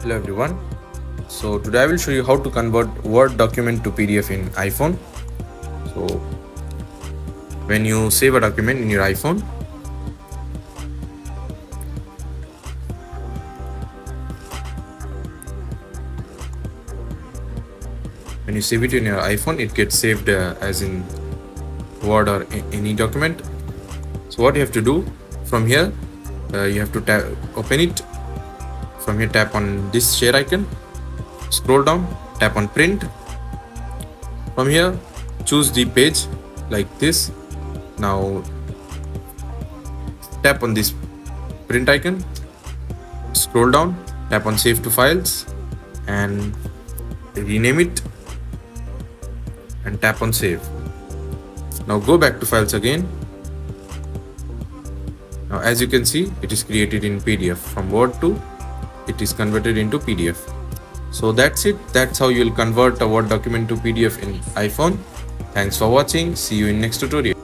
Hello everyone. So today I will show you how to convert Word document to PDF in iPhone. So when you save a document in your iPhone, when you save it in your iPhone, it gets saved as in Word or any document. So what you have to do from here, you have to open it. From here, tap on this share icon, scroll down, tap on print. From here, choose the page like this. Now tap on this print icon, scroll down, tap on save to files and rename it and tap on save. Now go back to files again. Now as you can see, it is created in PDF. From Word to it is converted into PDF. So that's it. That's how you'll convert a Word document to PDF in iPhone. Thanks for watching. See you in next tutorial.